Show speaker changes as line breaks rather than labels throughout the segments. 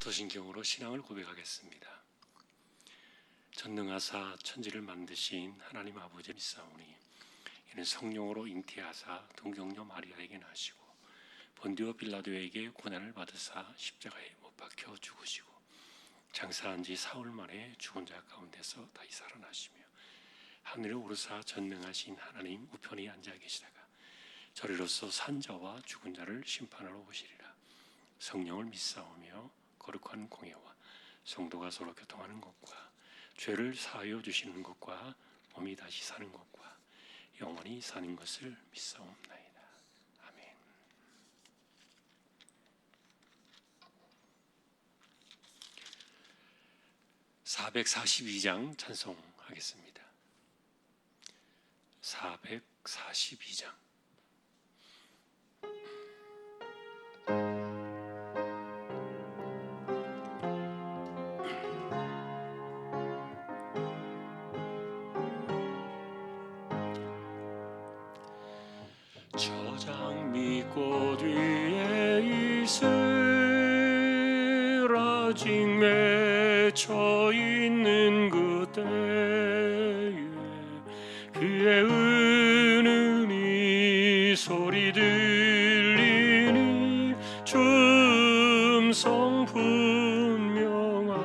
사도신경으로 신앙을 고백하겠습니다. 전능하사 천지를 만드신 하나님 아버지 믿사오니 이는 성령으로 잉태하사 동정녀 마리아에게 나시고 본디오 빌라도에게 고난을 받으사 십자가에 못 박혀 죽으시고 장사한 지 사흘 만에 죽은 자 가운데서 다시 살아나시며 하늘에 오르사 전능하신 하나님 우편에 앉아 계시다가 저리로서 산자와 죽은 자를 심판하러 오시리라. 성령을 믿사오며 거룩한 공예와 성도가 서로 교통하는 것과 죄를 사하여 주시는 것과 몸이 다시 사는 것과 영원히 사는 것을 믿사옵나이다. 아멘. 442장 찬송하겠습니다. 442장. 저장 밑꽃 위에 이슬 아직 맺혀 있는 그때에 그의 은은히 소리 들리니 춤성 분명하다.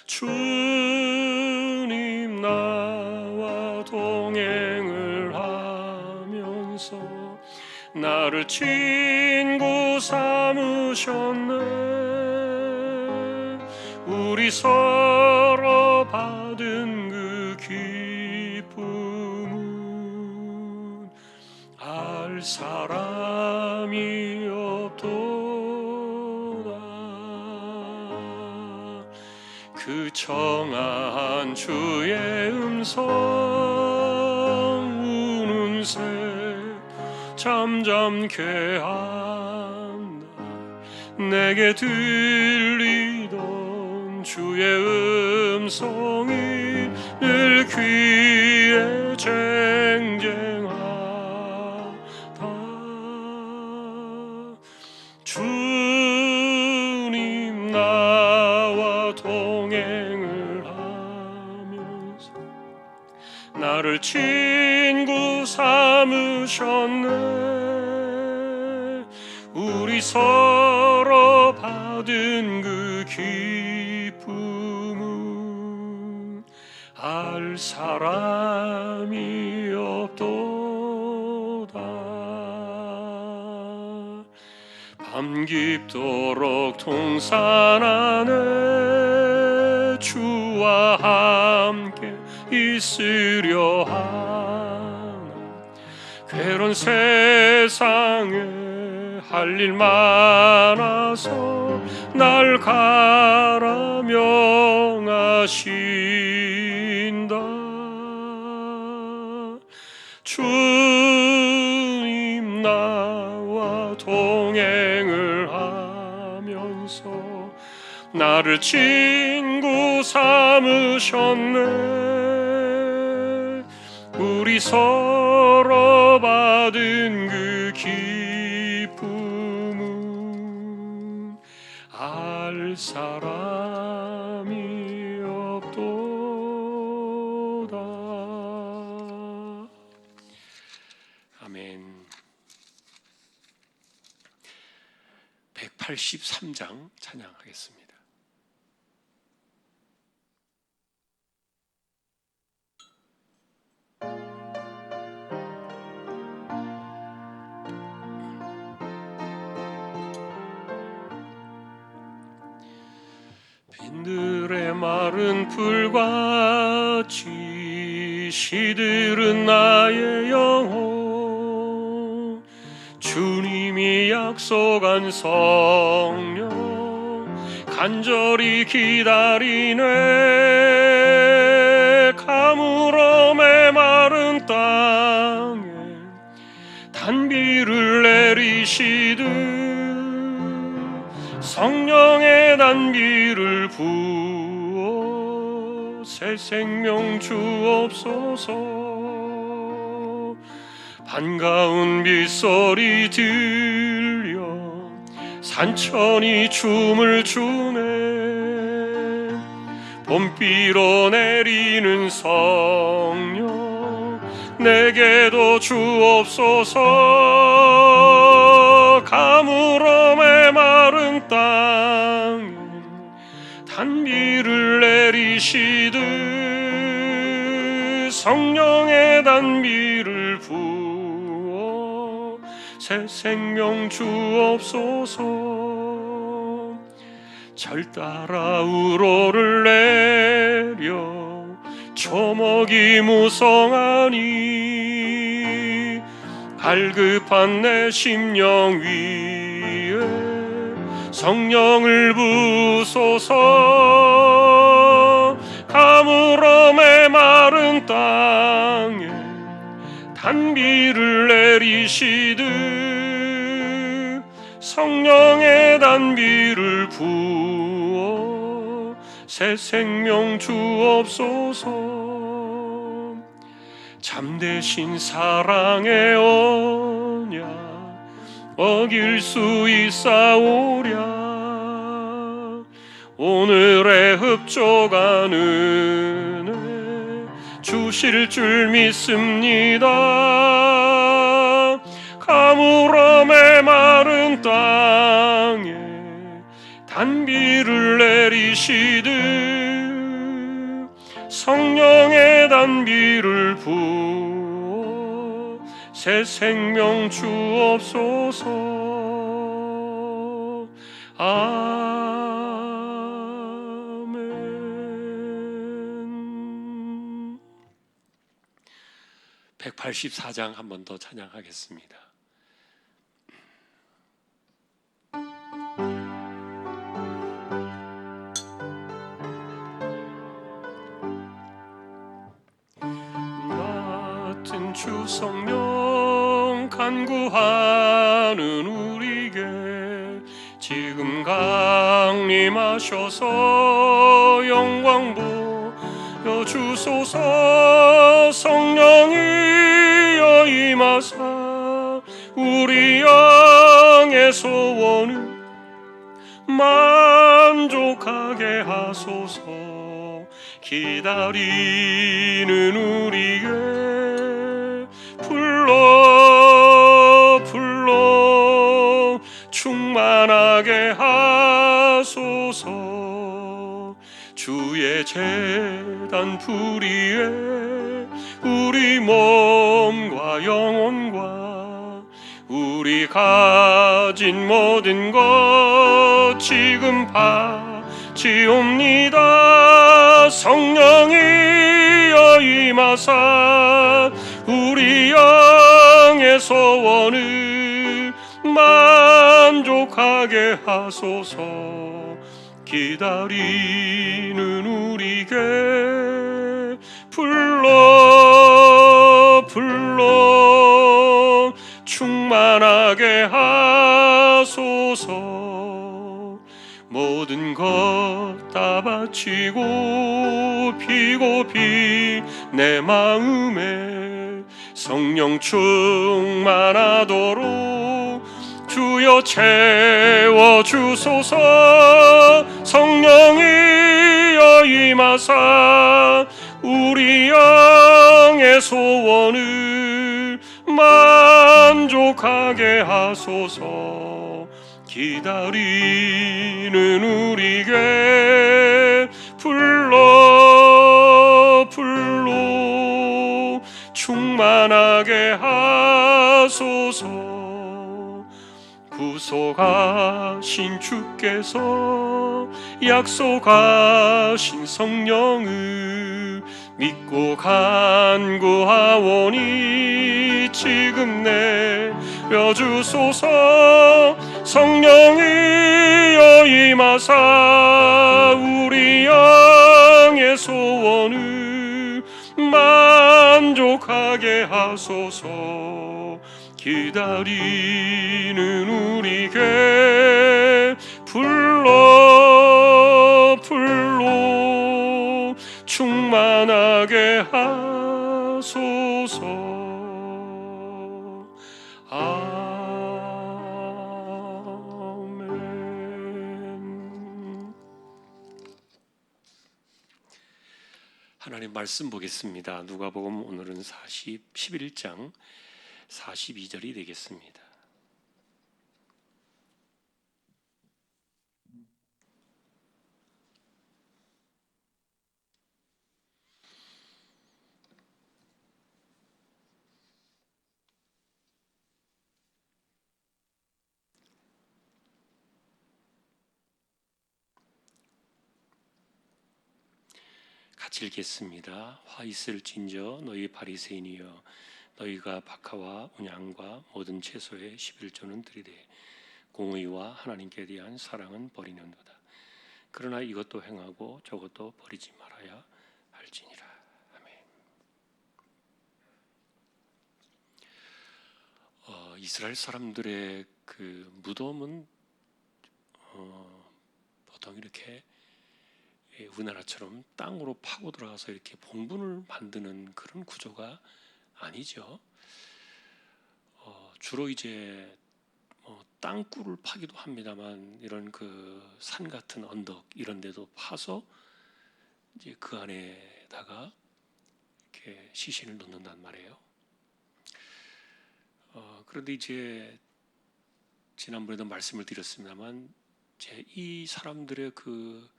주님 나와 동행을 하면서 나를 친구 삼으셨네. 우리 서로 받은 그 기쁨은 알 사람이 없도다. 그 청아한 주의 음성 우는 새 잠잠케 한다. 내게 들리던 주의 음성이 늘 귀에 쟁쟁하다. 주님 나와 동행을 하면서 나를 친구 삼으셨네. 우리 서로 받은 그 기쁨은 알 사람이 없도다. 밤 깊도록 동산 안에 주와 함께 있으려 하나. 괴로운 세상에 할 일 많아서 날 가라 명하신다. 주님 나와 동행을 하면서 나를 친구 삼으셨네. 우리 서로 받은 그 기쁨은 알 사람이 없도다. 아멘. 183장 찬양하겠습니다. 빈들의 마른 풀같이 시들은 나의 영혼. 주님이 약속한 성령 간절히 기다리네. 가물어 메마른 땅에 단비를 내리시듯 성령의 단비를 부어 새 생명 주옵소서. 반가운 빗소리 들려 산천이 춤을 추네. 봄비로 내리는 성령 내게도 주옵소서. 가물어 메마른 땅에 단비를 내리시듯 성령의 단비를 부어 새 생명 주옵소서. 절 따라 우로를 내려 초목이 무성하니 갈급한 내 심령 위에 성령을 부소서. 가물어 메마른 땅에 단비를 내리시듯 성령의 단비를 부어 새 생명 주옵소서. 참되신 사랑의 언약 어길 수 있사오랴. 오늘의 흡족한 은혜 주실 줄 믿습니다. 가물어 메마른 땅에 단비를 내리시듯 성령의 단비를 부어 새 생명 주옵소서. 아멘. 184장 한 번 더 찬양하겠습니다. 같은 주 성령 간구하는 우리에게 지금 강림하셔서 영광 보여주소서. 성령이여 임하사 우리 영의 소원을 만족하게 하소서. 기다리는 우리에게 불러 충만하게 하소서. 주의 제단 불위에 우리 몸과 영혼과 우리 가진 모든 것 지금 바치옵니다. 성령이여 임하사 우리 영의 소원을 만족하게 하소서. 기다리는 우리에게 불러 충만하게 하소서. 모든 것 다 바치고 비고비 내 마음에 성령 충만하도록 주여 채워주소서. 성령이여 임하사 우리 영의 소원을 만족하게 하소서. 기다리는 우리에게 불러 충만하게 하소서. 구속하신 주께서 약속하신 성령을 믿고 간구하오니 지금 내려주소서. 성령이여 임하사 우리 영의 소원을 만족하게 하소서. 기다리는 우리에게 불러 충만하게 하소서. 아멘. 하나님 말씀 보겠습니다. 누가복음 오늘은 11장 42절이 되겠습니다. 같이 읽겠습니다. 화 있을진저 너희 바리새인이여 너희가 박하와 운양과 모든 채소의 11조는 들이되 공의와 하나님께 대한 사랑은 버리는도다. 그러나 이것도 행하고 저것도 버리지 말아야 할지니라. 아멘. 이스라엘 사람들의 그 무덤은 보통 이렇게 우리나라처럼 땅으로 파고 들어가서 이렇게 봉분을 만드는 그런 구조가 아니죠. 주로 이제 땅굴을 파기도 합니다만 이런 그 산 같은 언덕 이런 데도 파서 이제 그 안에다가 이렇게 시신을 넣는단 말이에요. 그런데 이제 지난번에도 말씀을 드렸습니다만 이 사람들의 그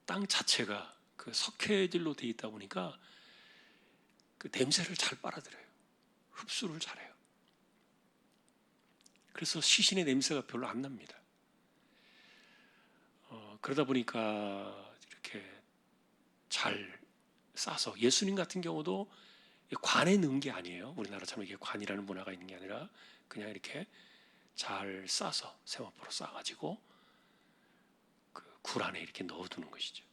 땅 자체가 그 석회질로 되어 있다 보니까 그 냄새를 잘 빨아들여요. 흡수를 잘해요. 그래서 시신의 냄새가 별로 안 납니다. 그러다 보니까 이렇게 잘 싸서 예수님 같은 경우도 관에 넣은 게 아니에요. 우리나라처럼 이게 관이라는 문화가 있는 게 아니라 그냥 이렇게 잘 싸서 세마포로 싸가지고 그 굴 안에 이렇게 넣어두는 것이죠.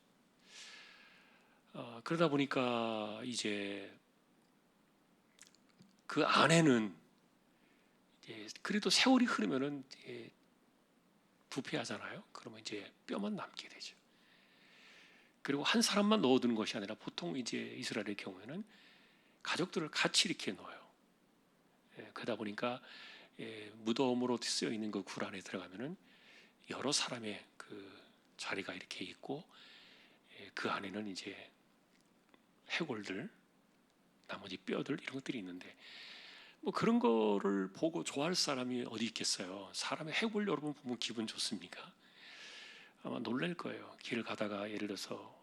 그러다 보니까 이제 그 안에는 그래도 세월이 흐르면은 부패하잖아요. 그러면 이제 뼈만 남게 되죠. 그리고 한 사람만 넣어두는 것이 아니라 보통 이제 이스라엘의 경우에는 가족들을 같이 이렇게 넣어요. 그러다 보니까 무덤으로 쓰여 있는 그 굴 안에 들어가면은 여러 사람의 그 자리가 이렇게 있고 그 안에는 이제 해골들, 나머지 뼈들 이런 것들이 있는데 뭐 그런 거를 보고 좋아할 사람이 어디 있겠어요? 사람의 해골 여러분 보면 기분 좋습니까? 아마 놀랄 거예요. 길을 가다가 예를 들어서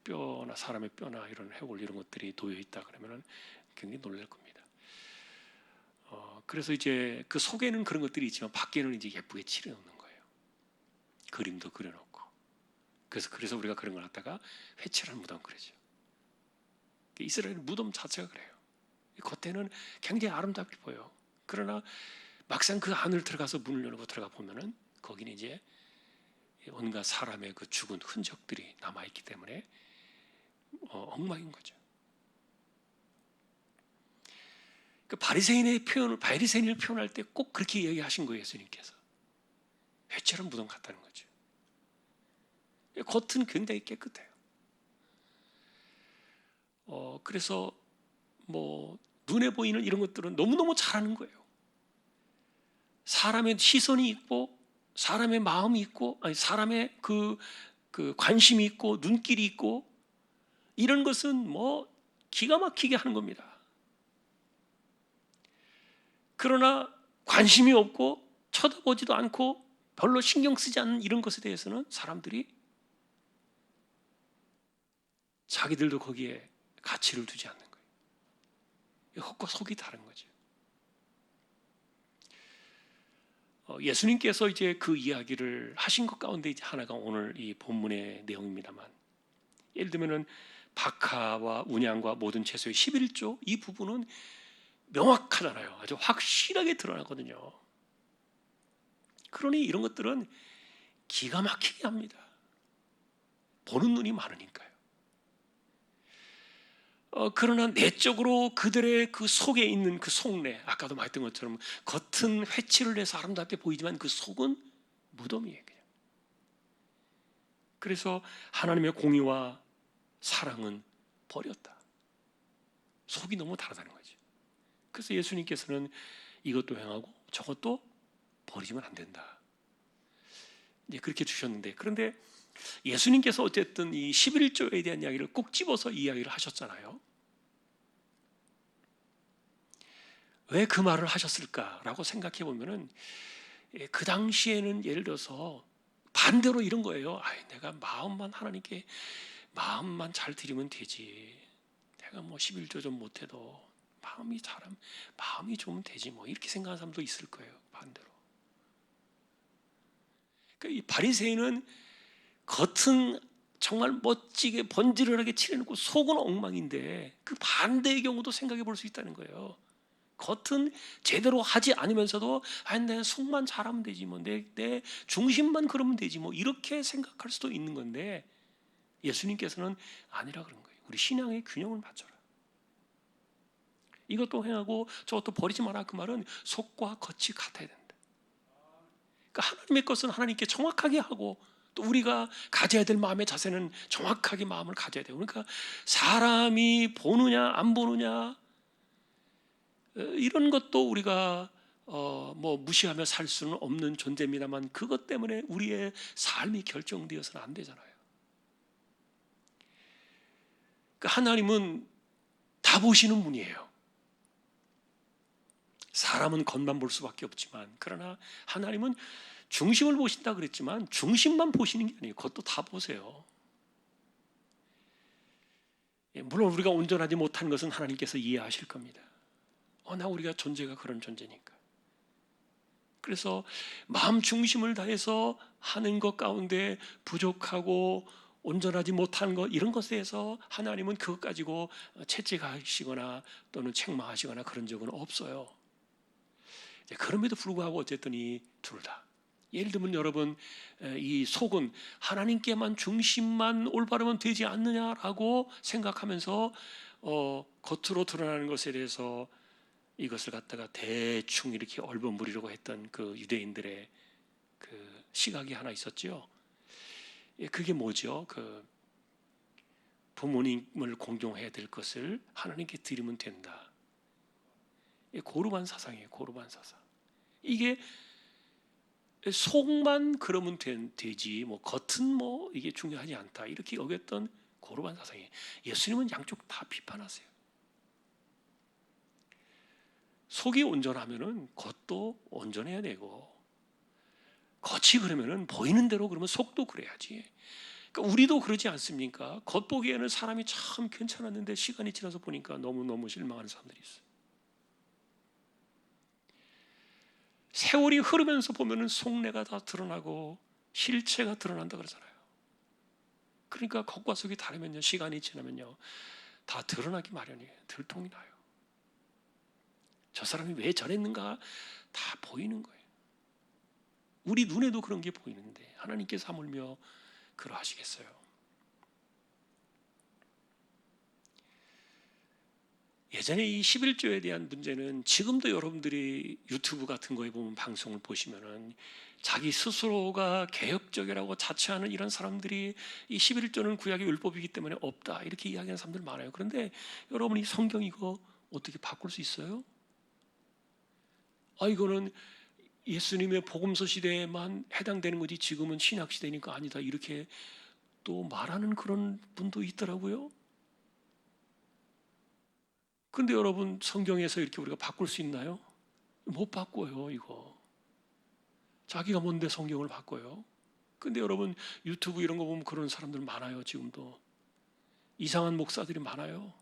뼈나 사람의 뼈나 이런 해골 이런 것들이 놓여 있다 그러면은 굉장히 놀랄 겁니다. 그래서 이제 그 속에는 그런 것들이 있지만 밖에는 이제 예쁘게 칠해놓는 거예요. 그림도 그려놓고. 그래서 우리가 그런 걸 갖다가 회칠한 무덤 그러죠. 이스라엘 무덤 자체가 그래요. 겉에는 굉장히 아름답게 보여요. 그러나 막상 그 안을 들어가서 문을 열고 들어가 보면은 거기는 이제 온갖 사람의 그 죽은 흔적들이 남아 있기 때문에 엉망인 거죠. 그 바리새인을 표현할 때 꼭 그렇게 이야기하신 거예요, 예수님께서. 회칠한 무덤 같다는 거죠. 겉은 굉장히 깨끗해요. 그래서 뭐 눈에 보이는 이런 것들은 너무너무 잘하는 거예요. 사람의 시선이 있고 사람의 마음이 있고 아니 사람의 그 관심이 있고 눈길이 있고 이런 것은 뭐 기가 막히게 하는 겁니다. 그러나 관심이 없고 쳐다보지도 않고 별로 신경 쓰지 않는 이런 것에 대해서는 사람들이 자기들도 거기에 가치를 두지 않는 거예요. 겉과 속이 다른 거죠. 예수님께서 이제 그 이야기를 하신 것 가운데 이제 하나가 오늘 이 본문의 내용입니다만, 예를 들면은 박하와 운양과 모든 채소의 11조 이 부분은 명확하잖아요. 아주 확실하게 드러나거든요. 그러니 이런 것들은 기가 막히게 합니다. 보는 눈이 많으니까요. 그러나 내적으로 그들의 그 속에 있는 그 속내, 아까도 말했던 것처럼 겉은 회칠을 해서 아름답게 보이지만 그 속은 무덤이에요. 그냥. 그래서 하나님의 공의와 사랑은 버렸다. 속이 너무 다르다는 거죠. 그래서 예수님께서는 이것도 행하고 저것도 버리면 안 된다. 이제 그렇게 주셨는데, 그런데 예수님께서 어쨌든 이 11조에 대한 이야기를 꼭 집어서 이야기를 하셨잖아요. 왜 그 말을 하셨을까라고 생각해 보면은 그 당시에는 예를 들어서 반대로 이런 거예요. 내가 마음만 하나님께 마음만 잘 드리면 되지. 내가 뭐 11조 좀 못해도 마음이 좋으면 되지 뭐 이렇게 생각하는 사람도 있을 거예요. 반대로. 그러니까 이 바리새인은 겉은 정말 멋지게 번지르르하게 칠해놓고 속은 엉망인데 그 반대의 경우도 생각해 볼 수 있다는 거예요. 겉은 제대로 하지 않으면서도 내 속만 잘하면 되지 뭐 내 중심만 그러면 되지 뭐 이렇게 생각할 수도 있는 건데 예수님께서는 아니라 그런 거예요. 우리 신앙의 균형을 맞춰라. 이것도 행하고 저것도 버리지 마라. 그 말은 속과 겉이 같아야 된다. 그러니까 하나님의 것은 하나님께 정확하게 하고 또 우리가 가져야 될 마음의 자세는 정확하게 마음을 가져야 돼요. 그러니까 사람이 보느냐 안 보느냐 이런 것도 우리가 뭐 무시하며 살 수는 없는 존재입니다만 그것 때문에 우리의 삶이 결정되어서는 안 되잖아요. 그러니까 하나님은 다 보시는 분이에요. 사람은 겉만 볼 수밖에 없지만 그러나 하나님은 중심을 보신다 그랬지만 중심만 보시는 게 아니에요. 겉도 다 보세요. 물론 우리가 온전하지 못한 것은 하나님께서 이해하실 겁니다. 우리가 존재가 그런 존재니까. 그래서 마음 중심을 다해서 하는 것 가운데 부족하고 온전하지 못한 것 이런 것에 대해서 하나님은 그것 가지고 채찍하시거나 또는 책망하시거나 그런 적은 없어요. 그럼에도 불구하고 어쨌든 이 둘 다 예를 들면 여러분 이 속은 하나님께만 중심만 올바르면 되지 않느냐라고 생각하면서 겉으로 드러나는 것에 대해서 이것을 갖다가 대충 이렇게 얼버무리려고 했던 그 유대인들의 그 시각이 하나 있었죠. 그게 뭐죠? 그 부모님을 공경해야 될 것을 하나님께 드리면 된다. 고르반 사상이에요. 고르반 사상. 이게 속만 그러면 되지 뭐 겉은 뭐 이게 중요하지 않다 이렇게 여겼던 고르반 사상이에요. 예수님은 양쪽 다 비판하세요. 속이 온전하면은 겉도 온전해야 되고 겉이 그러면은 보이는 대로 그러면 속도 그래야지. 그러니까 우리도 그러지 않습니까? 겉보기에는 사람이 참 괜찮았는데 시간이 지나서 보니까 너무너무 실망하는 사람들이 있어요. 세월이 흐르면서 보면은 속내가 다 드러나고 실체가 드러난다 그러잖아요. 그러니까 겉과 속이 다르면요, 시간이 지나면요, 다 드러나기 마련이에요. 들통이 나요. 저 사람이 왜 저랬는가 다 보이는 거예요. 우리 눈에도 그런 게 보이는데 하나님께서 하물며 그러하시겠어요? 예전에 이 11조에 대한 문제는 지금도 여러분들이 유튜브 같은 거에 보면 방송을 보시면은 자기 스스로가 개혁적이라고 자처하는 이런 사람들이 이 11조는 구약의 율법이기 때문에 없다 이렇게 이야기하는 사람들 많아요. 그런데 여러분이 성경 이거 어떻게 바꿀 수 있어요? 이거는 예수님의 복음서 시대에만 해당되는 거지 지금은 신약 시대니까 아니다 이렇게 또 말하는 그런 분도 있더라고요. 그런데 여러분 성경에서 이렇게 우리가 바꿀 수 있나요? 못 바꿔요. 이거 자기가 뭔데 성경을 바꿔요? 근데 여러분 유튜브 이런 거 보면 그런 사람들 많아요. 지금도 이상한 목사들이 많아요.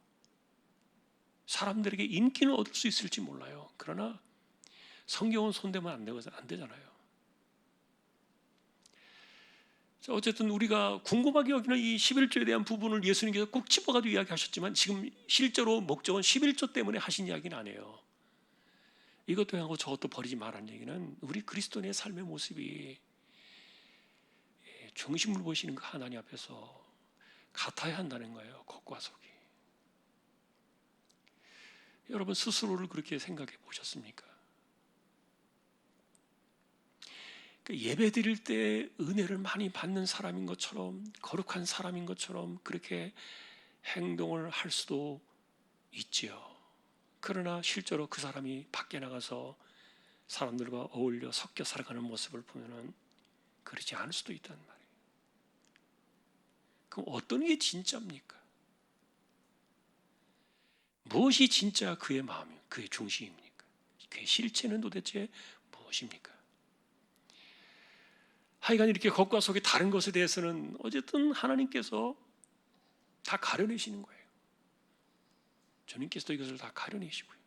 사람들에게 인기는 얻을 수 있을지 몰라요. 그러나 성경은 손대면 안 되잖아요. 자, 어쨌든 우리가 궁금하게 여기는 이 11조에 대한 부분을 예수님께서 꼭 짚어가지고 이야기하셨지만 지금 실제로 목적은 11조 때문에 하신 이야기는 아니에요. 이것도 하고 저것도 버리지 말라는 얘기는 우리 그리스도인의 삶의 모습이 중심을 보시는 그 하나님 앞에서 같아야 한다는 거예요. 겉과 속이. 여러분 스스로를 그렇게 생각해 보셨습니까? 예배 드릴 때 은혜를 많이 받는 사람인 것처럼 거룩한 사람인 것처럼 그렇게 행동을 할 수도 있지요. 그러나 실제로 그 사람이 밖에 나가서 사람들과 어울려 섞여 살아가는 모습을 보면은 그렇지 않을 수도 있단 말이에요. 그럼 어떤 게 진짜입니까? 무엇이 진짜 그의 마음이요, 그의 중심입니까? 그의 실체는 도대체 무엇입니까? 하여간 이렇게 겉과 속의 다른 것에 대해서는 어쨌든 하나님께서 다 가려내시는 거예요. 주님께서도 이것을 다 가려내시고요.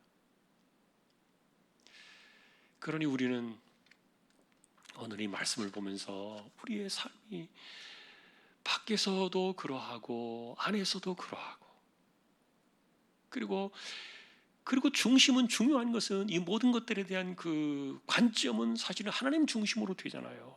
그러니 우리는 오늘 이 말씀을 보면서 우리의 삶이 밖에서도 그러하고 안에서도 그러하고, 그리고 중심은, 중요한 것은 이 모든 것들에 대한 그 관점은 사실은 하나님 중심으로 되잖아요.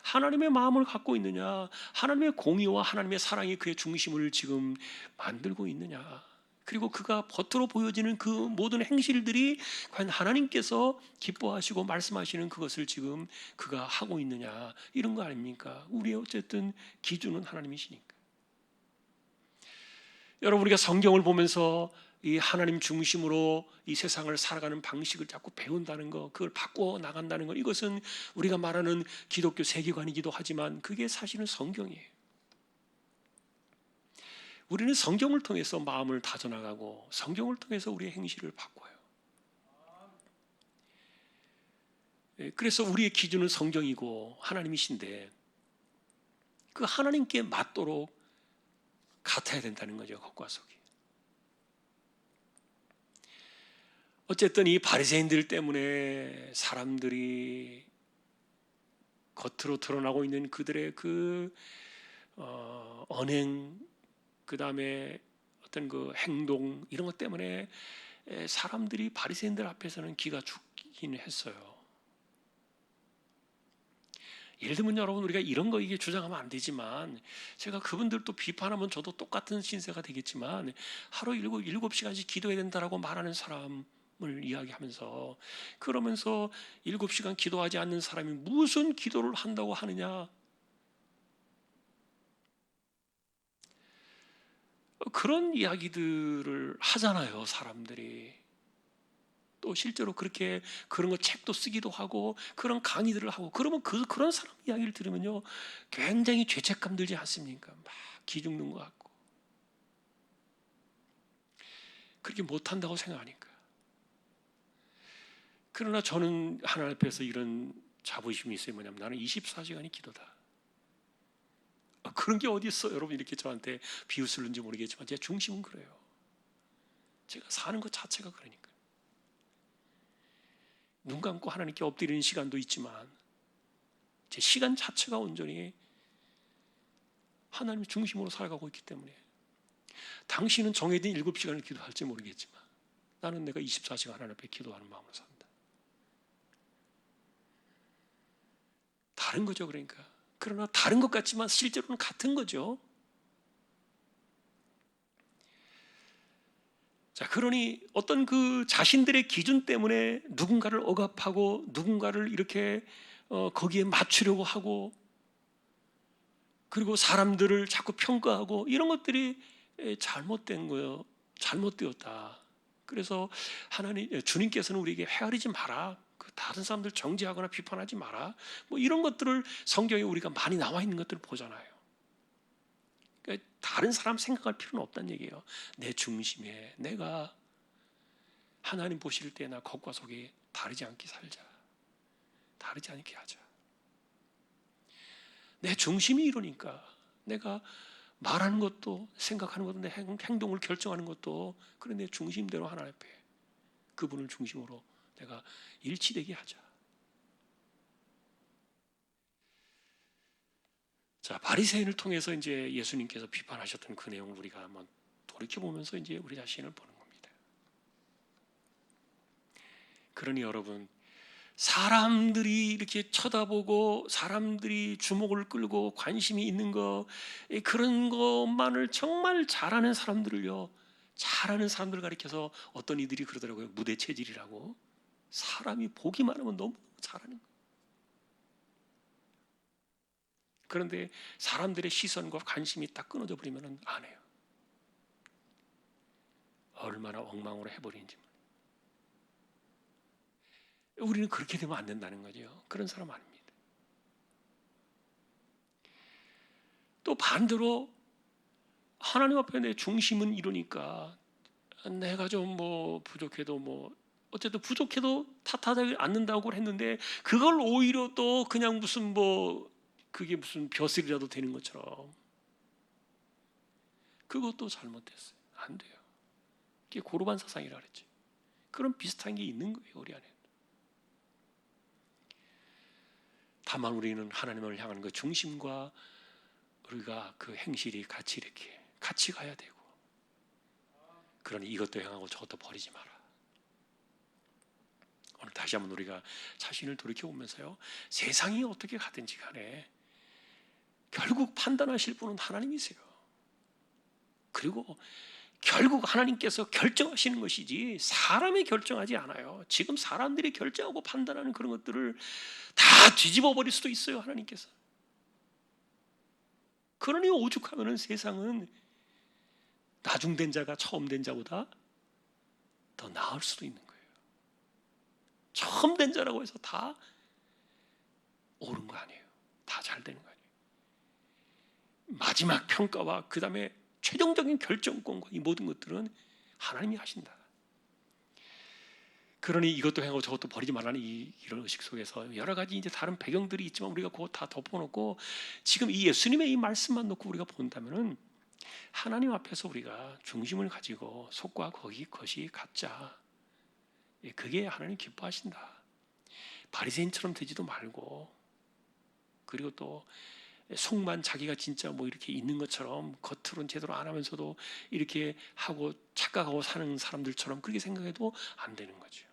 하나님의 마음을 갖고 있느냐, 하나님의 공의와 하나님의 사랑이 그의 중심을 지금 만들고 있느냐, 그리고 그가 겉으로 보여지는 그 모든 행실들이 과연 하나님께서 기뻐하시고 말씀하시는 그것을 지금 그가 하고 있느냐, 이런 거 아닙니까? 우리의 어쨌든 기준은 하나님이시니까. 여러분, 우리가 성경을 보면서 이 하나님 중심으로 이 세상을 살아가는 방식을 자꾸 배운다는 것, 그걸 바꿔 나간다는 것, 이것은 우리가 말하는 기독교 세계관이기도 하지만 그게 사실은 성경이에요. 우리는 성경을 통해서 마음을 다져나가고 성경을 통해서 우리의 행실을 바꿔요. 그래서 우리의 기준은 성경이고 하나님이신데, 그 하나님께 맞도록 같아야 된다는 거죠, 겉과 속이. 어쨌든 이 바리새인들 때문에 사람들이 겉으로 드러나고 있는 그들의 그 언행, 그 다음에 어떤 그 행동, 이런 것 때문에 사람들이 바리새인들 앞에서는 기가 죽긴 했어요. 예를 들면 여러분, 우리가 이런 거 이게 주장하면 안 되지만, 제가 그분들도 비판하면 저도 똑같은 신세가 되겠지만, 하루 7시간씩 기도해야 된다라고 말하는 사람을 이야기하면서, 그러면서 7시간 기도하지 않는 사람이 무슨 기도를 한다고 하느냐, 그런 이야기들을 하잖아요, 사람들이. 또 실제로 그렇게 그런 거 책도 쓰기도 하고 그런 강의들을 하고, 그러면 그런 사람 이야기를 들으면요, 굉장히 죄책감 들지 않습니까? 막 기죽는 것 같고, 그렇게 못한다고 생각하니까. 그러나 저는 하나님 앞에서 이런 자부심이 있어요. 뭐냐면, 나는 24시간이 기도다. 그런 게 어디 있어? 여러분, 이렇게 저한테 비웃을는지 모르겠지만 제 중심은 그래요. 제가 사는 것 자체가 그러니까. 눈 감고 하나님께 엎드리는 시간도 있지만 제 시간 자체가 온전히 하나님의 중심으로 살아가고 있기 때문에, 당신은 정해진 7시간을 기도할지 모르겠지만 나는 내가 24시간 하나님 앞에 기도하는 마음으로 산다. 다른 거죠, 그러니까. 그러나 다른 것 같지만 실제로는 같은 거죠. 자, 그러니 어떤 그 자신들의 기준 때문에 누군가를 억압하고 누군가를 이렇게 거기에 맞추려고 하고, 그리고 사람들을 자꾸 평가하고, 이런 것들이 잘못된 거예요. 잘못되었다. 그래서 주님께서는 우리에게 헤아리지 마라, 그 다른 사람들 정죄하거나 비판하지 마라, 뭐 이런 것들을 성경에 우리가 많이 나와 있는 것들을 보잖아요. 그러니까 다른 사람 생각할 필요는 없다는 얘기예요. 내 중심에 내가 하나님 보실 때 나 겉과 속이 다르지 않게 살자. 다르지 않게 하자. 내 중심이 이러니까 내가 말하는 것도, 생각하는 것도, 내 행동을 결정하는 것도 그런 내 중심대로 하나님 앞에 그분을 중심으로 내가 일치되게 하자. 자, 바리새인을 통해서 이제 예수님께서 비판하셨던 그 내용을 우리가 한번 돌이켜 보면서 이제 우리 자신을 보는 겁니다. 그러니 여러분, 사람들이 이렇게 쳐다보고 사람들이 주목을 끌고 관심이 있는 거, 그런 것만을 정말 잘하는 사람들을요, 잘하는 사람들 가리켜서 어떤 이들이 그러더라고요. 무대 체질이라고. 사람이 보기만 하면 너무 잘하는 거예요. 그런데 사람들의 시선과 관심이 딱 끊어져 버리면 안 해요. 얼마나 엉망으로 해버리는지. 우리는 그렇게 되면 안 된다는 거죠. 그런 사람 아닙니다. 또 반대로 하나님 앞에 내 중심은 이러니까 내가 좀 뭐 부족해도 뭐 어쨌든 부족해도 탓하지 않는다고 했는데 그걸 오히려 또 그냥 무슨 뭐 그게 무슨 벼슬이라도 되는 것처럼, 그것도 잘못됐어요. 안 돼요. 그게 고르반 사상이라 그랬지. 그런 비슷한 게 있는 거예요, 우리 안에. 다만 우리는 하나님을 향하는 그 중심과 우리가 그 행실이 같이 이렇게 같이 가야 되고, 그러니 이것도 향하고 저것도 버리지 마라. 오늘 다시 한번 우리가 자신을 돌이켜보면서요, 세상이 어떻게 가든지 간에 결국 판단하실 분은 하나님이세요. 그리고 결국 하나님께서 결정하시는 것이지 사람이 결정하지 않아요. 지금 사람들이 결정하고 판단하는 그런 것들을 다 뒤집어 버릴 수도 있어요, 하나님께서. 그러니 오죽하면 세상은 나중된 자가 처음 된 자보다 더 나을 수도 있는 거예요. 처음 된 자라고 해서 다 옳은 거 아니에요. 다 잘 되는 거 아니에요. 마지막 평가와 그 다음에 최종적인 결정권과 이 모든 것들은 하나님이 하신다. 그러니 이것도 행하고 저것도 버리지 말라는 이런 의식 속에서 여러 가지 이제 다른 배경들이 있지만 우리가 그거 다 덮어놓고 지금 이 예수님의 이 말씀만 놓고 우리가 본다면은 하나님 앞에서 우리가 중심을 가지고 속과 것이 같자. 그게 하나님 기뻐하신다. 바리새인처럼 되지도 말고, 그리고 또 속만 자기가 진짜 뭐 이렇게 있는 것처럼 겉으로는 제대로 안 하면서도 이렇게 하고 착각하고 사는 사람들처럼 그렇게 생각해도 안 되는 거죠.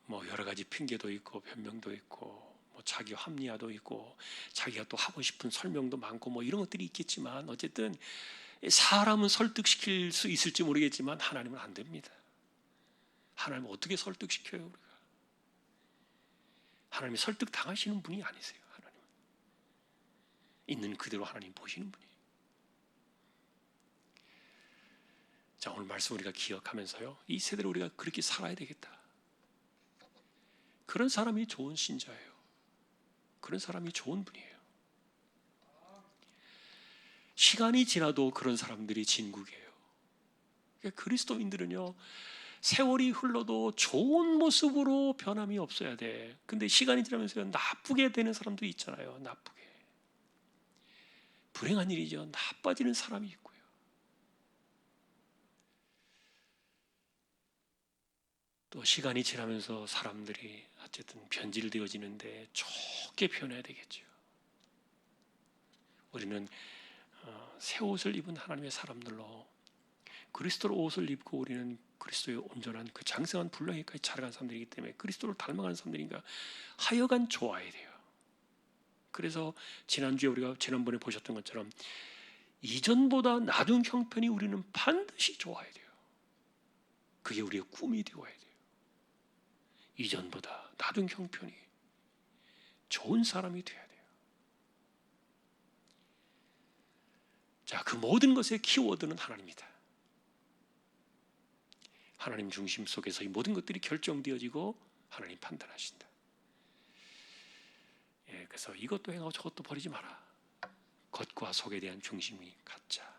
뭐 여러 가지 핑계도 있고 변명도 있고 뭐 자기 합리화도 있고 자기가 또 하고 싶은 설명도 많고 뭐 이런 것들이 있겠지만, 어쨌든 사람은 설득시킬 수 있을지 모르겠지만 하나님은 안 됩니다. 하나님은 어떻게 설득시켜요? 우리가 하나님이 설득 당하시는 분이 아니세요. 하나님은 있는 그대로 하나님 보시는 분이에요. 자, 오늘 말씀 우리가 기억하면서요, 이 세대를 우리가 그렇게 살아야 되겠다. 그런 사람이 좋은 신자예요. 그런 사람이 좋은 분이에요. 시간이 지나도 그런 사람들이 진국이에요. 그러니까 그리스도인들은요, 세월이 흘러도 좋은 모습으로 변함이 없어야 돼. 근데 시간이 지나면서 나쁘게 되는 사람도 있잖아요. 나쁘게. 불행한 일이죠. 나빠지는 사람이 있고요. 또 시간이 지나면서 사람들이 어쨌든 변질되어지는데 좋게 변해야 되겠죠. 우리는 새 옷을 입은 하나님의 사람들로 그리스도로 옷을 입고 우리는 그리스도의 온전한 그 장성한 분량에까지 자라간 사람들이기 때문에 그리스도를 닮아가는 사람들인가 하여간 좋아야 돼요. 그래서 지난주에 우리가 지난번에 보셨던 것처럼 이전보다 나중 형편이 우리는 반드시 좋아야 돼요. 그게 우리의 꿈이 되어야 돼요. 이전보다 나중 형편이 좋은 사람이 되어야 돼요. 자, 그 모든 것의 키워드는 하나님이다. 하나님 중심 속에서 이 모든 것들이 결정되어지고 하나님 판단하신다. 그래서 이것도 행하고 저것도 버리지 마라. 겉과 속에 대한 중심이 같자.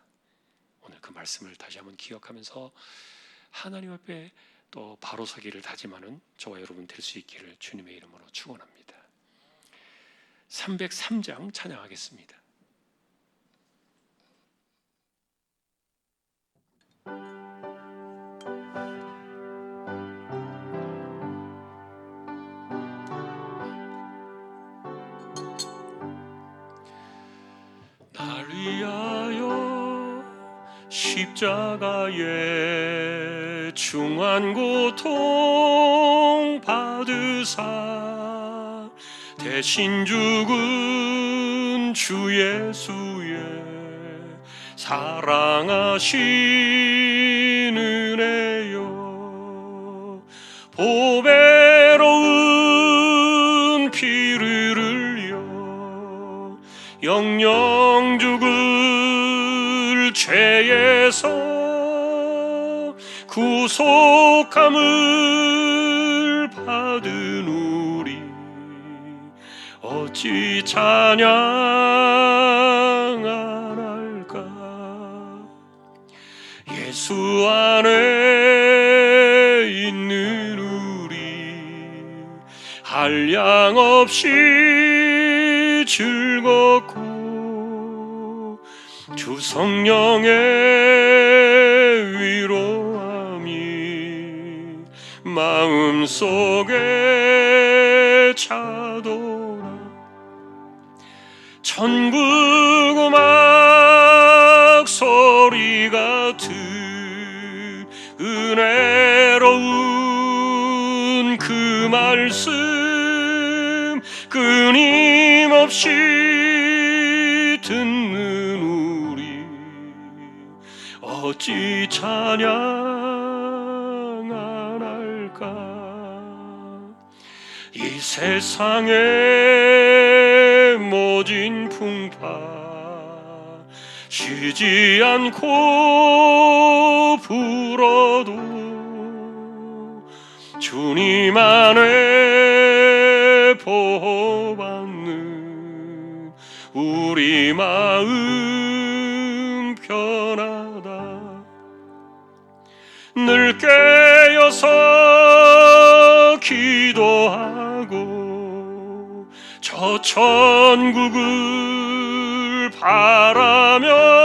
오늘 그 말씀을 다시 한번 기억하면서 하나님 앞에 또 바로 서기를 다짐하는 저와 여러분 될 수 있기를 주님의 이름으로 축원합니다. 303장 찬양하겠습니다. 날 위하여 십자가에 중한 고통 받으사 대신 죽은 주 예수의 사랑하신 은혜여, 보배로운 피를 흘려 영영 죽을 죄에서 구속함을 받은 우리 어찌 찬양 안 할까. 예수 안에 있는 우리 한량없이 즐겁고 주 성령의 위로함이 마음속에 차도록 천국 음악 소리 같은 은혜로운 그 말씀 끊임없이 듣는 우리 어찌 찬양 안 할까. 이 세상의 모진 풍파 쉬지 않고 불어도 주님 안에 보호받는 우리 마음 편하다. 늘 깨어서 기도하고 저 천국을 바라며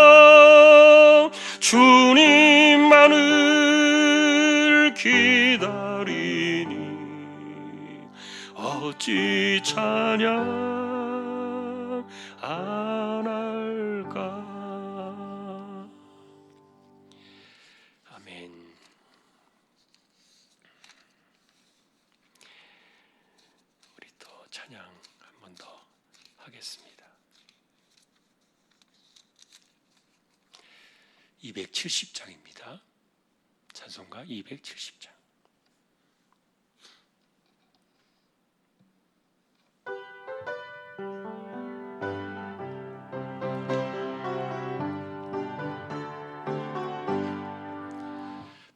주님만을 기다리니 어찌 찬양 안 할까. 아멘. 우리 또 찬양 한 번 더 하겠습니다. 270장입니다. 찬송가 270장.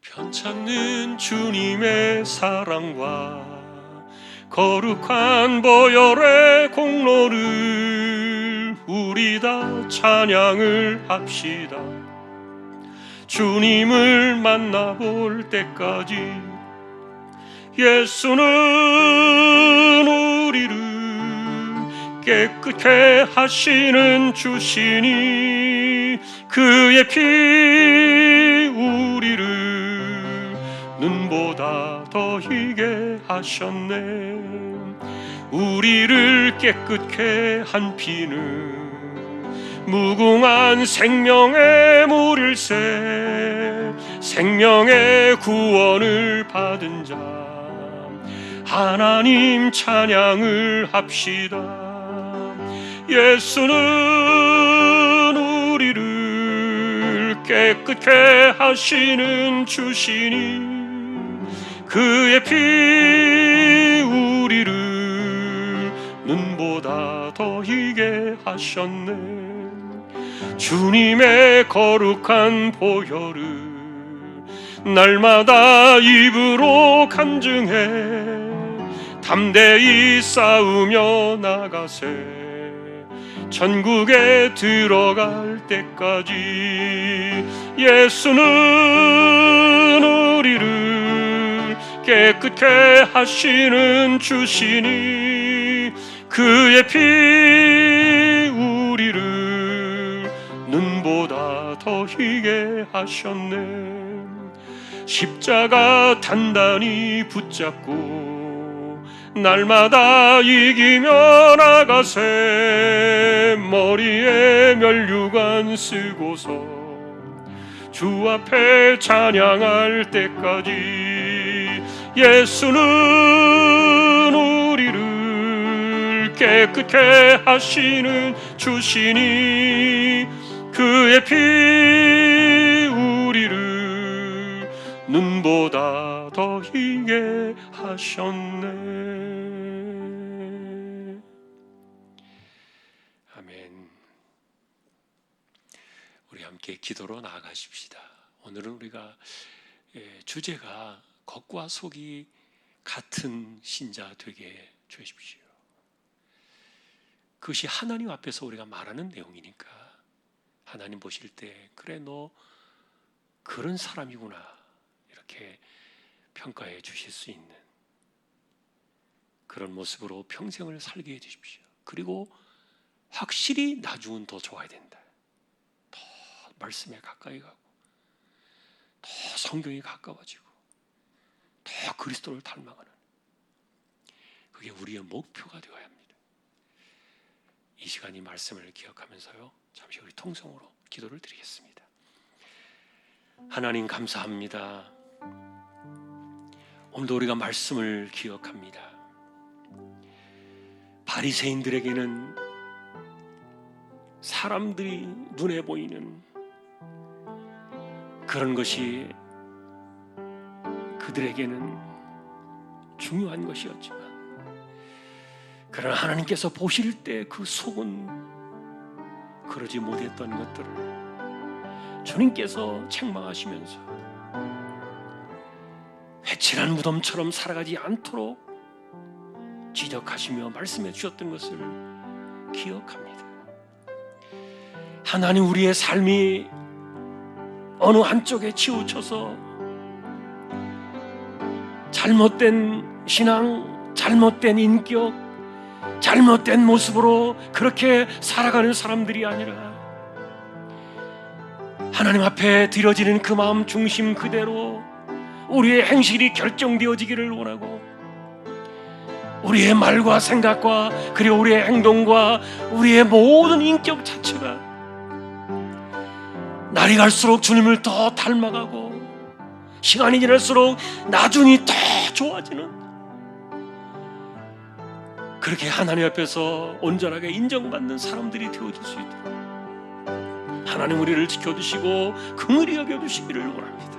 편찮는 주님의 사랑과 거룩한 보혈의 공로를 우리 다 찬양을 합시다. 주님을 만나볼 때까지 예수는 우리를 깨끗게 하시는 주시니 그의 피 우리를 눈보다 더 희게 하셨네. 우리를 깨끗게 한 피는 무궁한 생명의 물일세. 생명의 구원을 받은 자 하나님 찬양을 합시다. 예수는 우리를 깨끗게 하시는 주시니 그의 피 우리를 눈보다 더 희게 하셨네. 주님의 거룩한 보혈을 날마다 입으로 간증해 담대히 싸우며 나가세. 천국에 들어갈 때까지 예수는 우리를 깨끗게 하시는 주시니 그의 피 우리를 눈보다 더 희게 하셨네. 십자가 단단히 붙잡고 날마다 이기며 나가세. 머리에 면류관 쓰고서 주 앞에 찬양할 때까지 예수는 우리를 깨끗게 하시는 주시니 그의 피 우리를 눈보다 더 희게 하셨네. 아멘. 우리 함께 기도로 나아가십시다. 오늘은 우리가 주제가 겉과 속이 같은 신자 되게 주십시오. 그것이 하나님 앞에서 우리가 말하는 내용이니까 하나님 보실 때 그래 너 그런 사람이구나 이렇게 평가해 주실 수 있는 그런 모습으로 평생을 살게 해 주십시오. 그리고 확실히 나중은 더 좋아야 된다. 더 말씀에 가까이 가고 더 성경에 가까워지고 더 그리스도를 닮아가는 그게 우리의 목표가 되어야 합니다. 이 시간 이 말씀을 기억하면서요 잠시 우리 통성으로 기도를 드리겠습니다. 하나님 감사합니다. 오늘도 우리가 말씀을 기억합니다. 바리새인들에게는 사람들이 눈에 보이는 그런 것이 그들에게는 중요한 것이었지만 그러나 하나님께서 보실 때 그 속은 그러지 못했던 것들을 주님께서 책망하시면서 회칠한 무덤처럼 살아가지 않도록 지적하시며 말씀해 주셨던 것을 기억합니다. 하나님 우리의 삶이 어느 한쪽에 치우쳐서 잘못된 신앙, 잘못된 인격, 잘못된 모습으로 그렇게 살아가는 사람들이 아니라 하나님 앞에 드려지는 그 마음 중심 그대로 우리의 행실이 결정되어지기를 원하고 우리의 말과 생각과 그리고 우리의 행동과 우리의 모든 인격 자체가 날이 갈수록 주님을 더 닮아가고 시간이 지날수록 나중이 더 좋아지는 그렇게 하나님 앞에서 온전하게 인정받는 사람들이 되어질 수 있도록 하나님 우리를 지켜주시고 긍휼히 여겨주시기를 원합니다.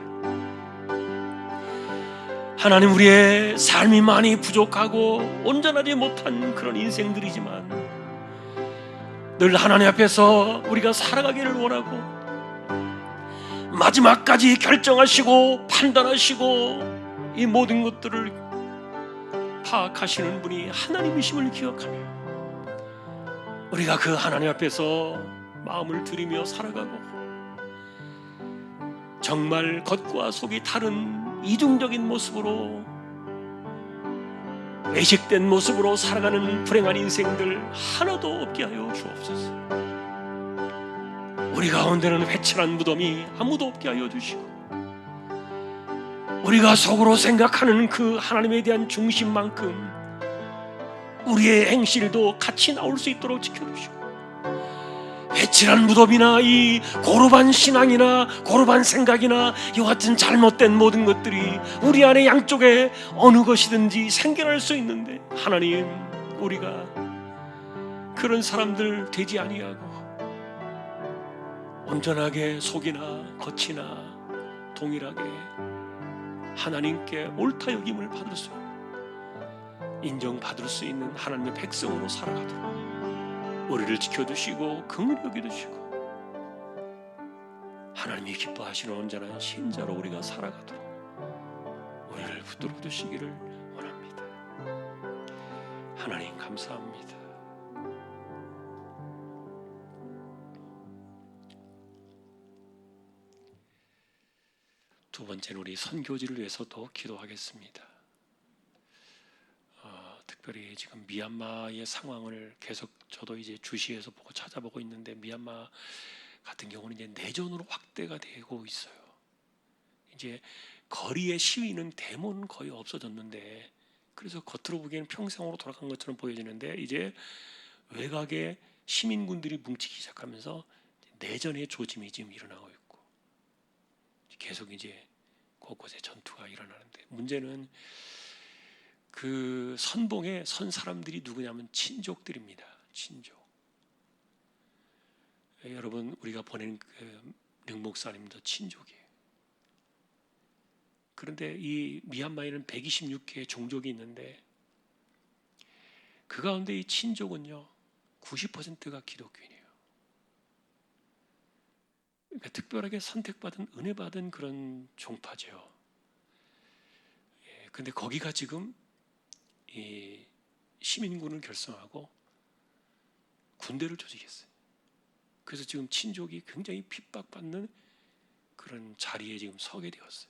하나님 우리의 삶이 많이 부족하고 온전하지 못한 그런 인생들이지만 늘 하나님 앞에서 우리가 살아가기를 원하고 마지막까지 결정하시고 판단하시고 이 모든 것들을 파악하시는 분이 하나님이심을 기억하며 우리가 그 하나님 앞에서 마음을 들이며 살아가고 정말 겉과 속이 다른 이중적인 모습으로 외식된 모습으로 살아가는 불행한 인생들 하나도 없게 하여 주옵소서. 우리 가운데는 회칠한 무덤이 아무도 없게 하여 주시고 우리가 속으로 생각하는 그 하나님에 대한 중심만큼 우리의 행실도 같이 나올 수 있도록 지켜주시고 회칠한 무덤이나 이 고루반 신앙이나 고루반 생각이나 이와 같은 잘못된 모든 것들이 우리 안에 양쪽에 어느 것이든지 생겨날 수 있는데 하나님 우리가 그런 사람들 되지 아니하고 온전하게 속이나 겉이나 동일하게 하나님께 옳다 여김을 받을 수 있는 인정받을 수 있는 하나님의 백성으로 살아가도록 우리를 지켜주시고 긍휼히 여겨주시고 하나님이 기뻐하시는 온전한 신자로 우리가 살아가도록 우리를 붙들어 주시기를 원합니다. 하나님 감사합니다. 두 번째는 우리 선교지를 위해서도 기도하겠습니다. 특별히 지금 미얀마의 상황을 계속 저도 이제 주시해서 보고 찾아보고 있는데 미얀마 같은 경우는 이제 내전으로 확대가 되고 있어요. 이제 거리의 시위는 데모는 거의 없어졌는데 그래서 겉으로 보기에는 평생으로 돌아간 것처럼 보여지는데 이제 외곽에 시민군들이 뭉치기 시작하면서 내전의 조짐이 지금 일어나고 있고 계속 이제 곳곳에 전투가 일어나는데 문제는 그 선봉에 선 사람들이 누구냐면 친족들입니다. 친족. 여러분 우리가 보낸 그 령목사님도 친족이에요. 그런데 이 미얀마에는 126개의 종족이 있는데 그 가운데 이 친족은요 90%가 기독교인이에요. 그러니까 특별하게 선택받은 은혜받은 그런 종파죠. 그런데 거기가 지금 이 시민군을 결성하고 군대를 조직했어요. 그래서 지금 친족이 굉장히 핍박받는 그런 자리에 지금 서게 되었어요.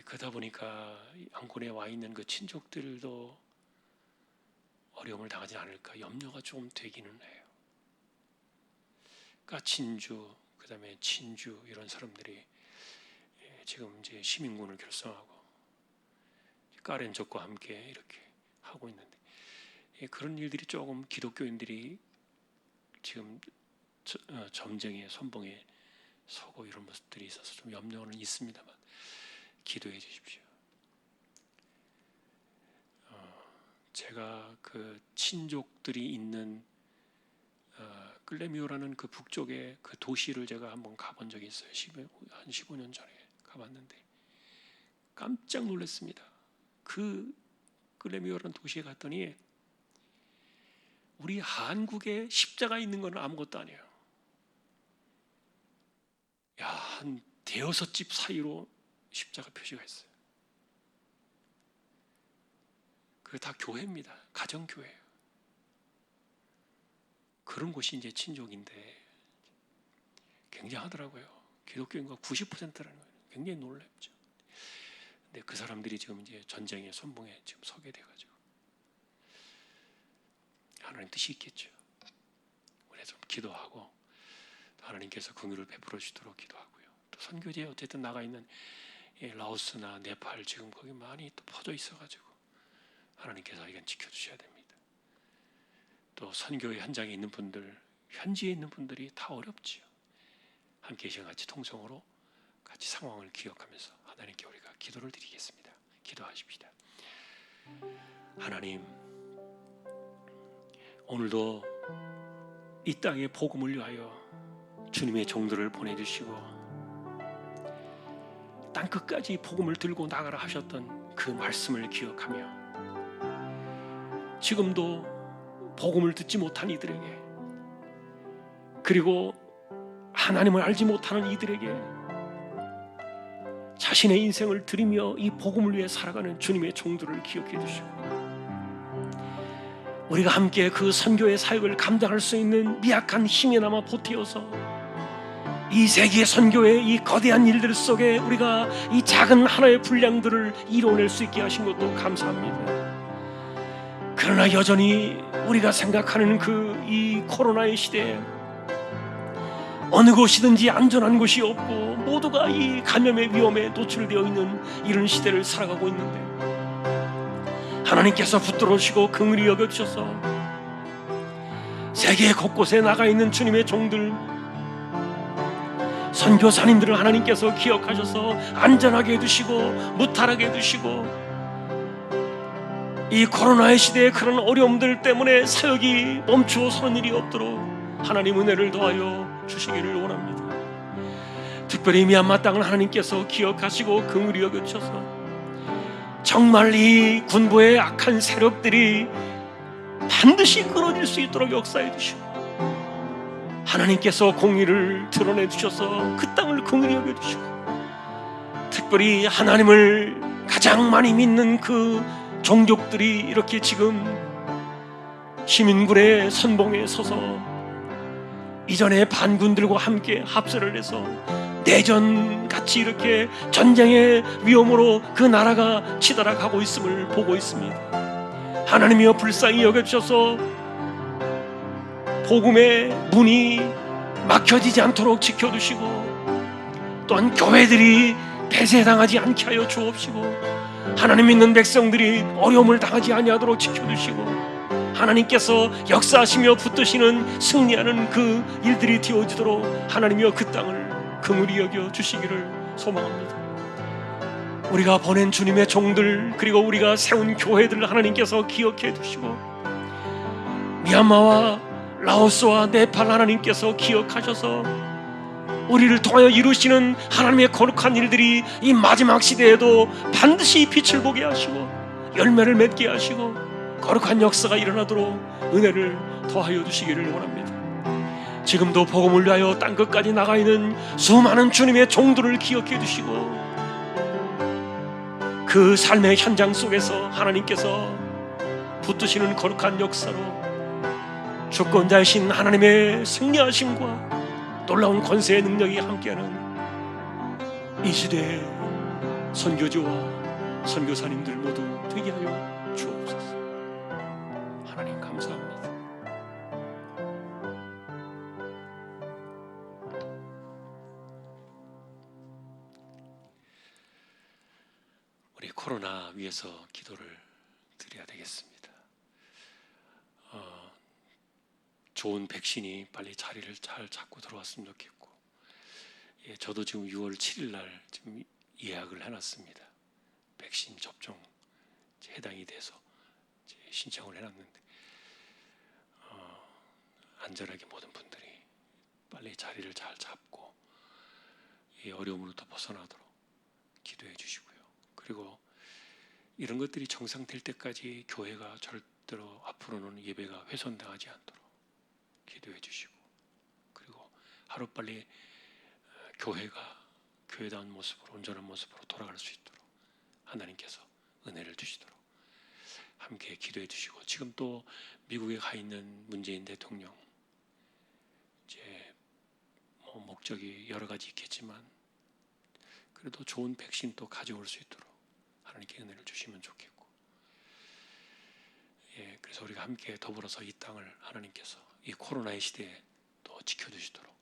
그러다 보니까 양곤에 와 있는 그 친족들도 어려움을 당하지 않을까 염려가 좀 되기는 해요. 그러니까 친주, 그다음에 친주 이런 사람들이 지금 이제 시민군을 결성하고 까렌족과 함께 이렇게 하고 있는데 그런 일들이 조금 기독교인들이 지금 점쟁의 선봉에 서고 이런 모습들이 있어서 좀 염려는 있습니다만 기도해 주십시오. 제가 그 친족들이 있는 클레미오라는 그 북쪽의 그 도시를 제가 한번 가본 적이 있어요. 한 15년 전에 가봤는데 깜짝 놀랐습니다. 그 클레미오라는 도시에 갔더니 우리 한국에 십자가 있는 건 아무것도 아니에요. 한 대여섯 집 사이로 십자가 표시가 있어요. 그게 다 교회입니다. 가정교회예요. 그런 곳이 이제 친족인데 굉장하더라고요. 기독교인과 90%라는 거예요. 굉장히 놀랍죠. 근데 그 사람들이 지금 이제 전쟁의 선봉에 지금 서게 돼가지고 하나님 뜻이 있겠죠. 우리 좀 기도하고 하나님께서 긍휼을 베풀어 주도록 기도하고요. 또 선교지에 어쨌든 나가 있는 라오스나 네팔 지금 거기 많이 또 퍼져 있어가지고 하나님께서 이건 지켜주셔야 됩니다. 또 선교의 현장에 있는 분들, 현지에 있는 분들이 다 어렵지요. 함께 시간 같이 통성으로 같이 상황을 기억하면서 하나님께 우리가 기도를 드리겠습니다. 기도하십시다. 하나님, 오늘도 이 땅에 복음을 위하여 주님의 종들을 보내주시고 땅끝까지 복음을 들고 나가라 하셨던 그 말씀을 기억하며 지금도 복음을 듣지 못한 이들에게 그리고 하나님을 알지 못하는 이들에게 자신의 인생을 드리며 이 복음을 위해 살아가는 주님의 종들을 기억해 주시고 우리가 함께 그 선교의 사역을 감당할 수 있는 미약한 힘이나마 보태어서 이 세계의 선교의 이 거대한 일들 속에 우리가 이 작은 하나의 분량들을 이뤄낼 수 있게 하신 것도 감사합니다. 그러나 여전히 우리가 생각하는 그 이 코로나의 시대에 어느 곳이든지 안전한 곳이 없고 모두가 이 감염의 위험에 노출되어 있는 이런 시대를 살아가고 있는데 하나님께서 붙들어주시고 긍휼히 여겨주셔서 세계 곳곳에 나가 있는 주님의 종들 선교사님들을 하나님께서 기억하셔서 안전하게 해두시고 무탈하게 해두시고 이 코로나의 시대에 그런 어려움들 때문에 사역이 멈추어 서는 일이 없도록 하나님 은혜를 더하여 주시기를 원합니다. 특별히 미얀마 땅을 하나님께서 기억하시고 긍휼히 여겨주셔서 정말 이 군부의 악한 세력들이 반드시 끊어질 수 있도록 역사해 주시고 하나님께서 공의를 드러내 주셔서 그 땅을 긍휼히 여겨주시고 특별히 하나님을 가장 많이 믿는 그 종족들이 이렇게 지금 시민군의 선봉에 서서 이전에 반군들과 함께 합세를 해서 내전같이 이렇게 전쟁의 위험으로 그 나라가 치달아가고 있음을 보고 있습니다. 하나님이여 불쌍히 여겨주셔서 복음의 문이 막혀지지 않도록 지켜주시고 또한 교회들이 폐쇄당하지 않게 하여 주옵시고 하나님 믿는 백성들이 어려움을 당하지 아니하도록 지켜주시고 하나님께서 역사하시며 붙드시는 승리하는 그 일들이 되어지도록 하나님이여 그 땅을 긍휼히 여겨 주시기를 소망합니다. 우리가 보낸 주님의 종들 그리고 우리가 세운 교회들을 하나님께서 기억해 두시고 미얀마와 라오스와 네팔 하나님께서 기억하셔서 우리를 통하여 이루시는 하나님의 거룩한 일들이 이 마지막 시대에도 반드시 빛을 보게 하시고 열매를 맺게 하시고 거룩한 역사가 일어나도록 은혜를 더하여 주시기를 원합니다. 지금도 복음을 위하여 땅끝까지 나가 있는 수많은 주님의 종들을 기억해 주시고 그 삶의 현장 속에서 하나님께서 붙드시는 거룩한 역사로 주권자이신 하나님의 승리하심과 놀라운 권세의 능력이 함께하는 이 시대에 선교지와 선교사님들 모두 되게 하여 주옵소서. 하나님 감사합니다. 우리 코로나 위해서 기도를 드려야 되겠습니다. 좋은 백신이 빨리 자리를 잘 잡고 들어왔으면 좋겠고, 저도 지금 6월 7일 날 지금 예약을 해놨습니다. 백신 접종 해당이 돼서 신청을 해놨는데, 안전하게 모든 분들이 빨리 자리를 잘 잡고 이 어려움으로부터 벗어나도록 기도해 주시고요. 그리고 이런 것들이 정상될 때까지 교회가 절대로 앞으로는 예배가 훼손당하지 않도록 기도해 주시고, 그리고 하루빨리 교회가 교회다운 모습으로, 온전한 모습으로 돌아갈 수 있도록 하나님께서 은혜를 주시도록 함께 기도해 주시고, 지금 또 미국에 가 있는 문재인 대통령, 이제 목적이 여러 가지 있겠지만 그래도 좋은 백신 또 가져올 수 있도록 하나님께 은혜를 주시면 좋겠고, 그래서 우리가 함께 더불어서 이 땅을 하나님께서 이 코로나의 시대에 또 지켜주시도록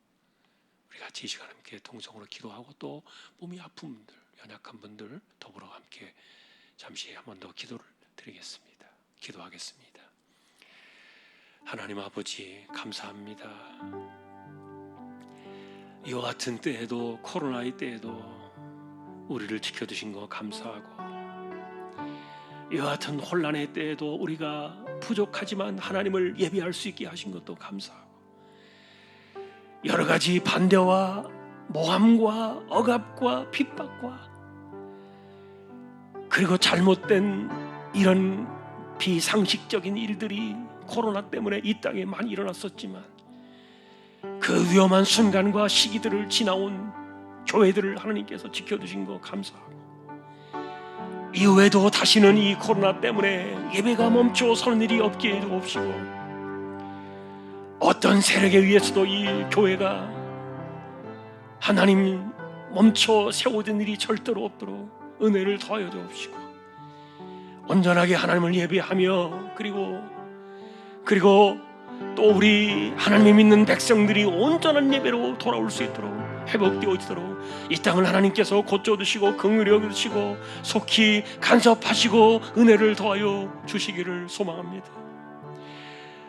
우리 같이 이 시간 함께 동성으로 기도하고, 또 몸이 아픈 분들, 연약한 분들 더불어 함께 잠시 한 번 더 기도를 드리겠습니다. 기도하겠습니다. 하나님 아버지 감사합니다. 이와 같은 때에도, 코로나의 때에도 우리를 지켜주신 거 감사하고, 이와 같은 혼란의 때에도 우리가 부족하지만 하나님을 예배할 수 있게 하신 것도 감사하고, 여러 가지 반대와 모함과 억압과 핍박과 그리고 잘못된 이런 비상식적인 일들이 코로나 때문에 이 땅에 많이 일어났었지만, 그 위험한 순간과 시기들을 지나온 교회들을 하나님께서 지켜주신 거 감사하고, 이후에도 다시는 이 코로나 때문에 예배가 멈춰 서는 일이 없게 해주옵시고, 어떤 세력에 의해서도 이 교회가 하나님 멈춰 세워진 일이 절대로 없도록 은혜를 더하여 주옵시고, 온전하게 하나님을 예배하며, 그리고 또 우리 하나님을 믿는 백성들이 온전한 예배로 돌아올 수 있도록, 회복되어지도록 이 땅을 하나님께서 고쳐주시고 긍휼히 여기시고 속히 간섭하시고 은혜를 더하여 주시기를 소망합니다.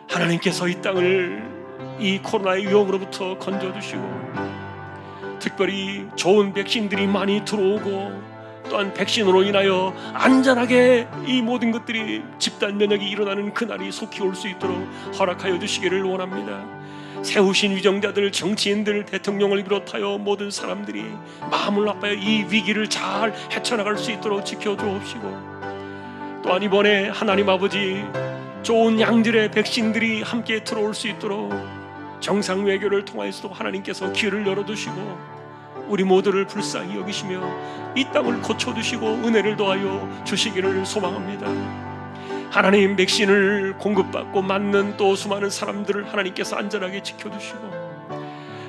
하나님께서 이 땅을 이 코로나의 위험으로부터 건져주시고, 특별히 좋은 백신들이 많이 들어오고, 또한 백신으로 인하여 안전하게 이 모든 것들이 집단 면역이 일어나는 그날이 속히 올 수 있도록 허락하여 주시기를 원합니다. 세우신 위정자들, 정치인들, 대통령을 비롯하여 모든 사람들이 마음을 나빠요 이 위기를 잘 헤쳐나갈 수 있도록 지켜주옵시고, 또한 이번에 하나님 아버지 좋은 양질의 백신들이 함께 들어올 수 있도록 정상 외교를 통하여서도 하나님께서 길을 열어두시고, 우리 모두를 불쌍히 여기시며 이 땅을 고쳐주시고 은혜를 더하여 주시기를 소망합니다. 하나님, 백신을 공급받고 맞는 또 수많은 사람들을 하나님께서 안전하게 지켜주시고,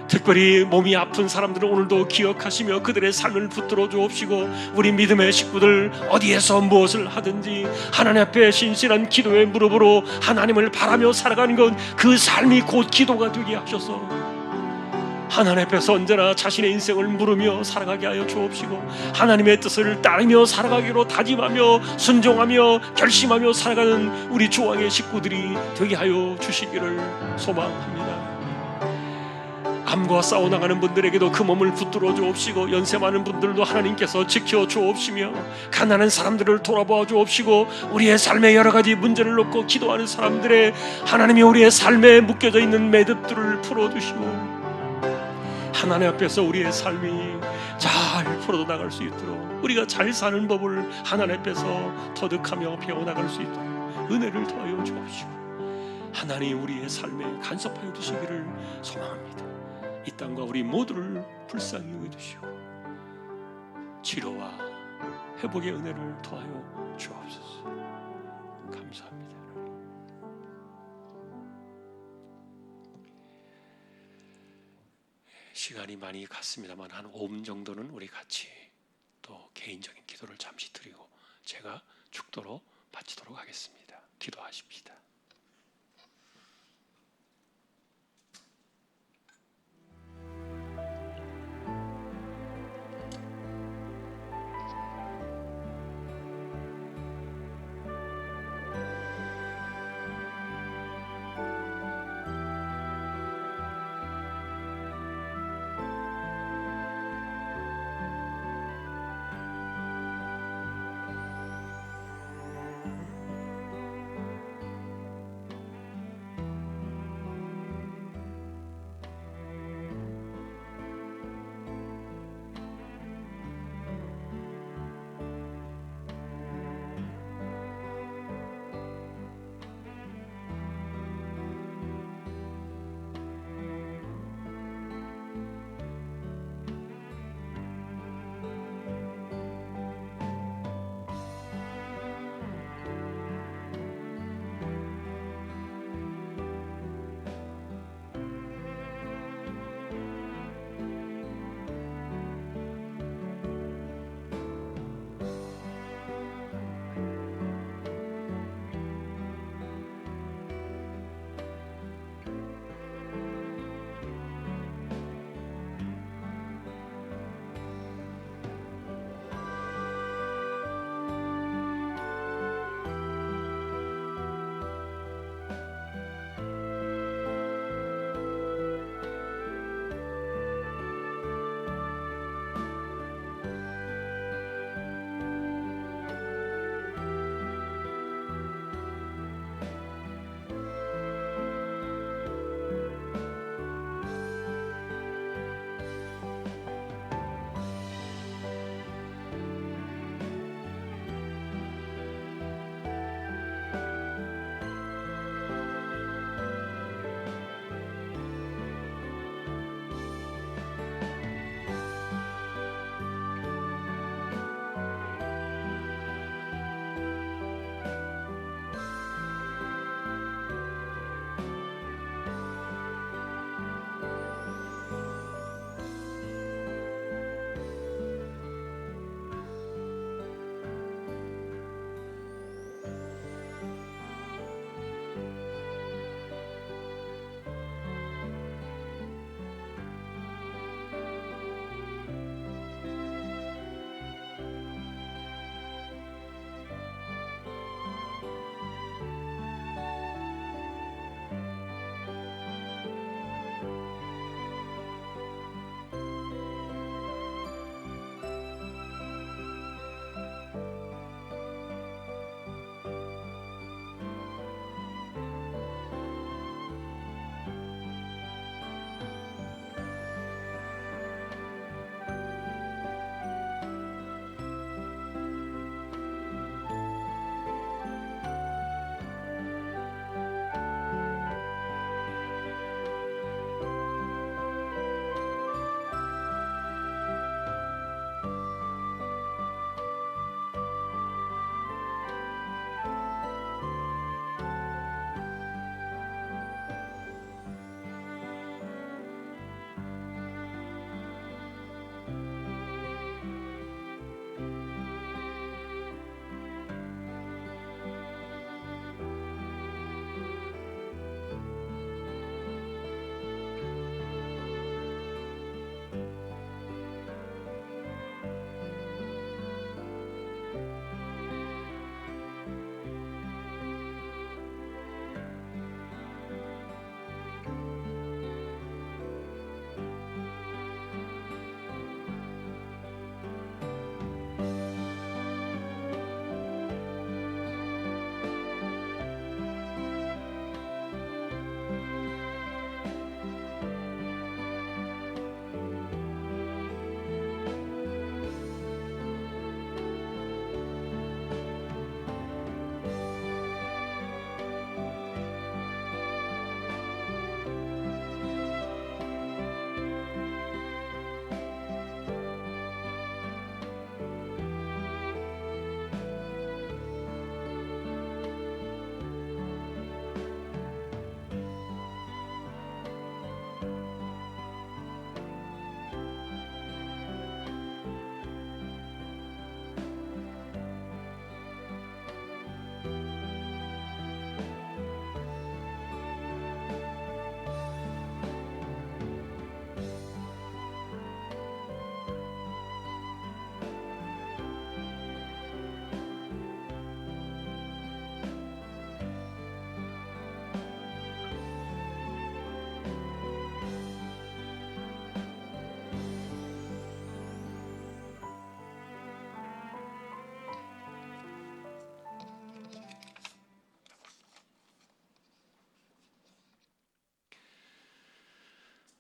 특별히 몸이 아픈 사람들을 오늘도 기억하시며 그들의 삶을 붙들어 주옵시고, 우리 믿음의 식구들 어디에서 무엇을 하든지 하나님 앞에 신실한 기도의 무릎으로 하나님을 바라며 살아가는 것, 그 삶이 곧 기도가 되게 하셔서 하나님 앞에서 언제나 자신의 인생을 물으며 살아가게 하여 주옵시고, 하나님의 뜻을 따르며 살아가기로 다짐하며 순종하며 결심하며 살아가는 우리 주왕의 식구들이 되게 하여 주시기를 소망합니다. 암과 싸워나가는 분들에게도 그 몸을 붙들어 주옵시고, 연세 많은 분들도 하나님께서 지켜 주옵시며, 가난한 사람들을 돌아보아 주옵시고, 우리의 삶에 여러 가지 문제를 놓고 기도하는 사람들의 하나님이 우리의 삶에 묶여져 있는 매듭들을 풀어주시고, 하나님 앞에서 우리의 삶이 잘 풀어져 나갈 수 있도록, 우리가 잘 사는 법을 하나님 앞에서 터득하며 배워나갈 수 있도록 은혜를 더하여 주옵시고, 하나님 우리의 삶에 간섭하여 주시기를 소망합니다. 이 땅과 우리 모두를 불쌍히 여겨주시고 치료와 회복의 은혜를 더하여 주옵소서. 감사합니다. 시간이 많이 갔습니다만 한 5분 정도는 우리 같이 또 개인적인 기도를 잠시 드리고 제가 축도로 바치도록 하겠습니다. 기도하십시다.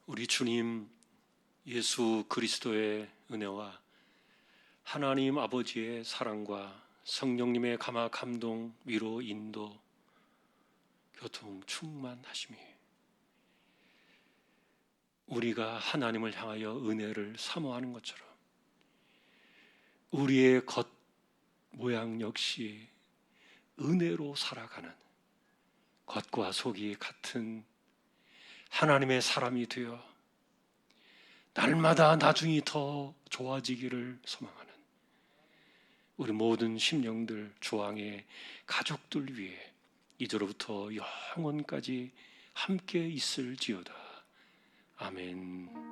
우리 주님 예수 그리스도의 은혜와 하나님 아버지의 사랑과 성령님의 감화 감동 위로 인도 교통 충만하심이 우리가 하나님을 향하여 은혜를 사모하는 것처럼 우리의 겉 모양 역시 은혜로 살아가는 겉과 속이 같은 하나님의 사람이 되어 날마다 나중이 더 좋아지기를 소망하는 우리 모든 심령들 조항의 가족들 위해 이제로부터 영원까지 함께 있을지어다. 아멘.